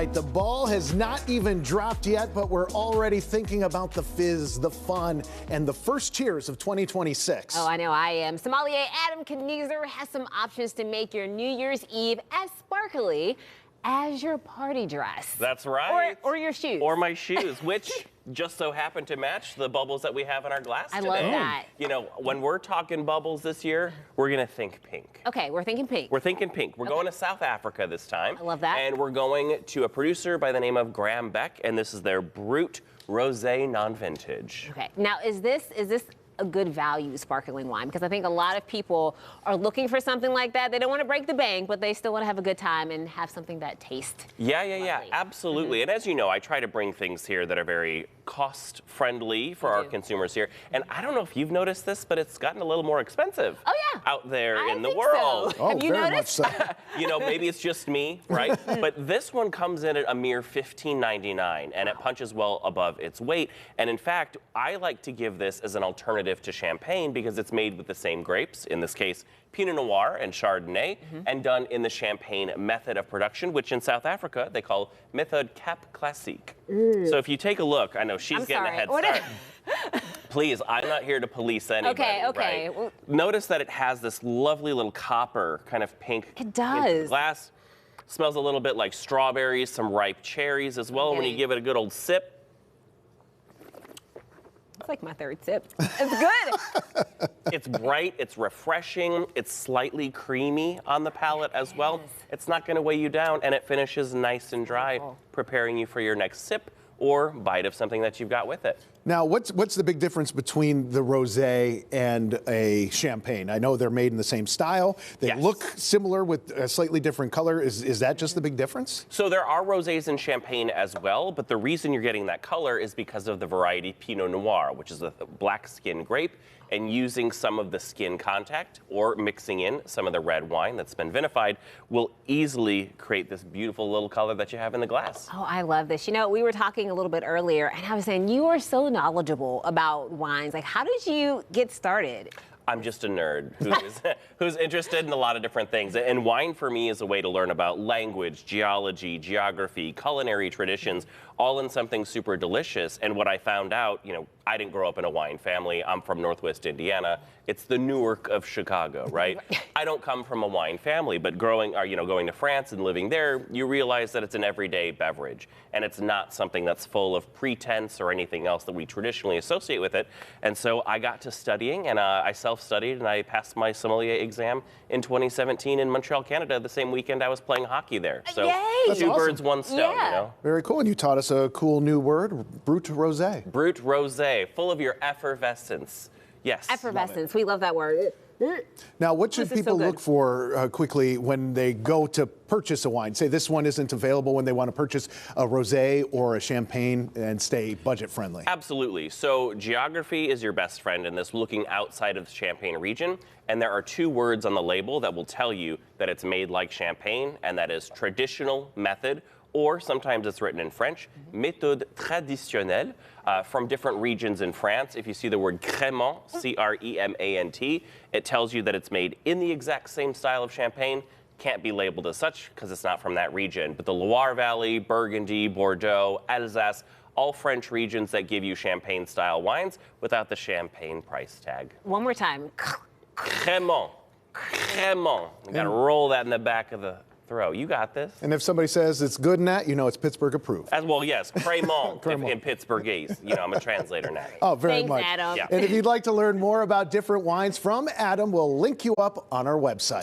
right, the ball has not even dropped yet, but we're already thinking about the fizz, the fun, and the first cheers of 2026. Oh, I know I am. Sommelier Adam Knoerzer has some options to make your New Year's Eve as sparkly as your party dress. That's right. Or your shoes. Or my shoes, which just so happen to match the bubbles that we have in our glass today. I love that. You know, when we're talking bubbles this year, we're going to think pink. Okay, we're thinking pink. We're thinking pink. We're going to South Africa this time. I love that. And we're going to a producer by the name of Graham Beck, and this is their Brut Rosé Non-Vintage. Okay, now is this a good value sparkling wine? Because I think a lot of people are looking for something like that. They don't want to break the bank, but they still want to have a good time and have something that tastes Yeah, absolutely. And as you know, I try to bring things here that are very cost-friendly for our consumers here. And I don't know if you've noticed this, but it's gotten a little more expensive out there in the world. Oh, have you very noticed? much so. You know, maybe it's just me, right? But this one comes in at a mere $15.99, and it punches well above its weight. And in fact, I like to give this as an alternative to champagne because it's made with the same grapes, in this case, Pinot Noir and Chardonnay, and done in the champagne method of production, which in South Africa they call méthode Cap Classique. So if you take a look, I know she's getting a head start. Please, I'm not here to police anybody. Okay. Right? Notice that it has this lovely little copper kind of pink It does. glass. Smells a little bit like strawberries, some ripe cherries as well. When you give it a good old sip, It's like my third sip. It's good. it's bright, it's refreshing, it's slightly creamy on the palate as well. It's not going to weigh you down, and it finishes nice and dry, preparing you for your next sip or bite of something that you've got with it. Now, what's the big difference between the rosé and a champagne? I know they're made in the same style. They look similar with a slightly different color. Is that just the big difference? So there are rosés in champagne as well, but the reason you're getting that color is because of the variety Pinot Noir, which is a black skin grape, and using some of the skin contact or mixing in some of the red wine that's been vinified will easily create this beautiful little color that you have in the glass. Oh, I love this. You know, we were talking a little bit earlier, and I was saying you are so knowledgeable about wines. Like, how did you get started? I'm just a nerd who's interested in a lot of different things. And wine for me is a way to learn about language, geology, geography, culinary traditions, all in something super delicious. And what I found out, you know, I didn't grow up in a wine family. I'm from Northwest Indiana. It's the Newark of Chicago, right? I don't come from a wine family, but going to France and living there, you realize that it's an everyday beverage. And it's not something that's full of pretense or anything else that we traditionally associate with it. And so I got to studying, and I self-studied, and I passed my sommelier exam in 2017 in Montreal, Canada, the same weekend I was playing hockey there. So Yay! two birds, one stone, you know? Very cool. And you taught us a cool new word, Brut Rosé. Brut Rosé, full of your effervescence. Yes. Effervescence. We love that word. Now, what should people look for quickly when they go to purchase a wine? Say this one isn't available when they want to purchase a rosé or a champagne and stay budget friendly. Absolutely. So geography is your best friend in this, looking outside of the Champagne region. And there are two words on the label that will tell you that it's made like champagne, and that is traditional method, or sometimes it's written in French, méthode traditionnelle, from different regions in France. If you see the word crémant, C-R-E-M-A-N-T, it tells you that it's made in the exact same style of champagne. Can't be labeled as such because it's not from that region. But the Loire Valley, Burgundy, Bordeaux, Alsace, all French regions that give you champagne-style wines without the champagne price tag. One more time. Crémant. Crémant. You got to roll that in the back of the throat. You got this. And if somebody says it's good in that, you know it's Pittsburgh approved. As well, yes, Crémant in Pittsburghese. You know, I'm a translator now. Oh, very Thanks, much. Adam. Yeah. And if you'd like to learn more about different wines from Adam, we'll link you up on our website.